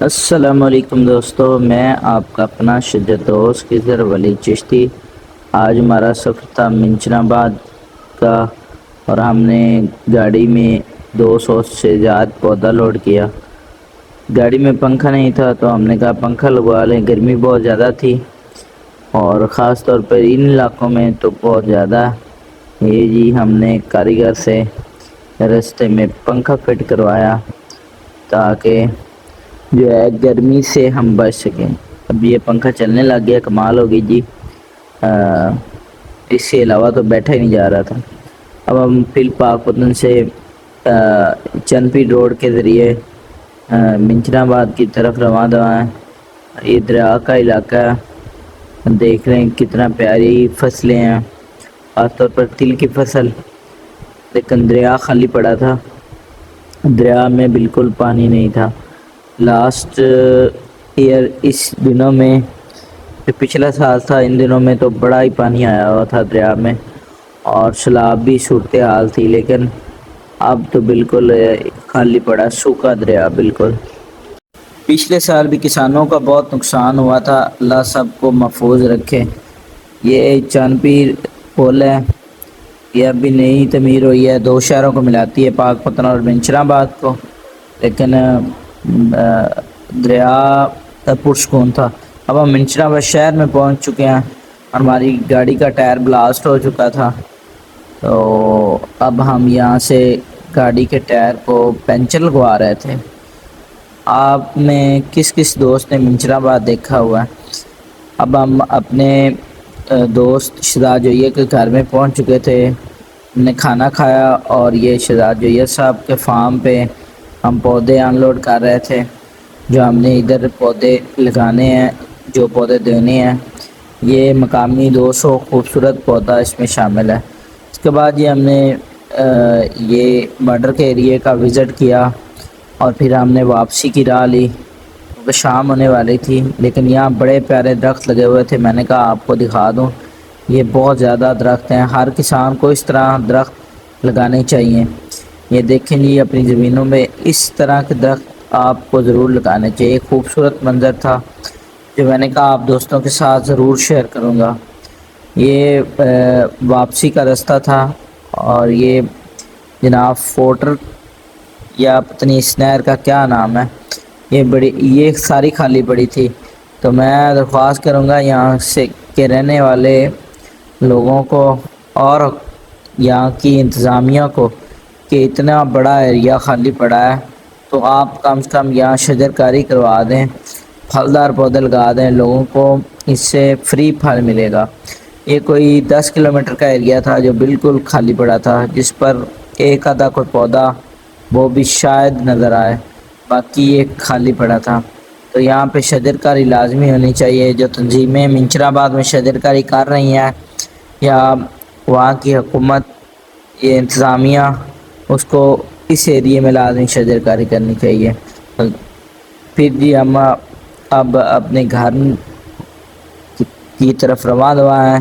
السلام علیکم دوستو، میں آپ کا اپنا شدت دوست خضر ولی چشتی۔ آج ہمارا سفر تھا منچن آباد کا، اور ہم نے گاڑی میں 200 سے زیادہ پودا لوڈ کیا۔ گاڑی میں پنکھا نہیں تھا تو ہم نے کہا پنکھا لگوا لیں، گرمی بہت زیادہ تھی اور خاص طور پر ان علاقوں میں تو بہت زیادہ۔ یہ جی ہم نے کاریگر سے رستے میں پنکھا فٹ کروایا تاکہ جو ہے گرمی سے ہم بچ سکیں۔ اب یہ پنکھا چلنے لگ گیا، کمال ہوگی جی۔ اس کے علاوہ تو بیٹھا ہی نہیں جا رہا تھا۔ اب ہم پھر پاک پتن سے چنپی روڈ کے ذریعے منچن آباد کی طرف رواں ہیں۔ یہ دریا کا علاقہ ہے، دیکھ رہے ہیں کتنا پیاری فصلیں ہیں، خاص طور پر تل کی فصل۔ لیکن دریا خالی پڑا تھا، دریا میں بالکل پانی نہیں تھا۔ لاسٹ ایئر اس دنوں میں، جو پچھلا سال تھا ان دنوں میں تو بڑا ہی پانی آیا ہوا تھا دریا میں، اور سیلاب بھی صورتحال تھی۔ لیکن اب تو بالکل خالی پڑا، سوکھا دریا بالکل۔ پچھلے سال بھی کسانوں کا بہت نقصان ہوا تھا، اللہ سب کو محفوظ رکھے۔ یہ چانپیر پل ہے، یہ ابھی نئی تعمیر ہوئی ہے، 2 شہروں کو ملاتی ہے، پاک پتن اور منچن آباد کو۔ لیکن دریا پرسکون تھا۔ اب ہم منچن آباد شہر میں پہنچ چکے ہیں، ہماری گاڑی کا ٹائر بلاسٹ ہو چکا تھا، تو اب ہم یہاں سے گاڑی کے ٹائر کو پنچر لگوا رہے تھے۔ آپ میں کس کس دوست نے منچن آباد دیکھا ہوا ہے؟ اب ہم اپنے دوست شہزاد جویہ کے گھر میں پہنچ چکے تھے، ہم نے کھانا کھایا، اور یہ شہزاد جویہ صاحب کے فارم پہ ہم پودے ان لوڈ کر رہے تھے، جو ہم نے ادھر پودے لگانے ہیں، جو پودے دینے ہیں۔ یہ مقامی 200 خوبصورت پودا اس میں شامل ہے۔ اس کے بعد یہ ہم نے یہ بارڈر کے ایریے کا وزٹ کیا، اور پھر ہم نے واپسی کی راہ لی کیونکہ شام ہونے والی تھی۔ لیکن یہاں بڑے پیارے درخت لگے ہوئے تھے، میں نے کہا آپ کو دکھا دوں۔ یہ بہت زیادہ درخت ہیں، ہر کسان کو اس طرح درخت لگانے چاہیے۔ یہ دیکھیں جی، اپنی زمینوں میں اس طرح کے درخت آپ کو ضرور لگانے چاہیے۔ خوبصورت منظر تھا جو میں نے کہا آپ دوستوں کے ساتھ ضرور شیئر کروں گا۔ یہ واپسی کا راستہ تھا، اور یہ جناب فوٹر یا پتہ نہیں اس نہر کا کیا نام ہے، یہ ساری خالی پڑی تھی۔ تو میں درخواست کروں گا یہاں سے کے رہنے والے لوگوں کو اور یہاں کی انتظامیہ کو کہ اتنا بڑا ایریا خالی پڑا ہے تو آپ کم سے کم یہاں شجر کاری کروا دیں، پھلدار پودے لگا دیں، لوگوں کو اس سے فری پھل ملے گا۔ یہ کوئی 10 کلومیٹر کا ایریا تھا جو بالکل خالی پڑا تھا، جس پر ایک آدھا کوئی پودا وہ بھی شاید نظر آئے، باقی یہ خالی پڑا تھا۔ تو یہاں پہ شجر کاری لازمی ہونی چاہیے۔ جو تنظیمیں منچن آباد میں شجر کاری کر رہی ہیں یا وہاں کی حکومت، یہ انتظامیہ، اس کو اس ایریے میں لازمی شجر کاری کرنی چاہیے۔ پھر جی ہم اب اپنے گھر کی طرف رواں ہیں۔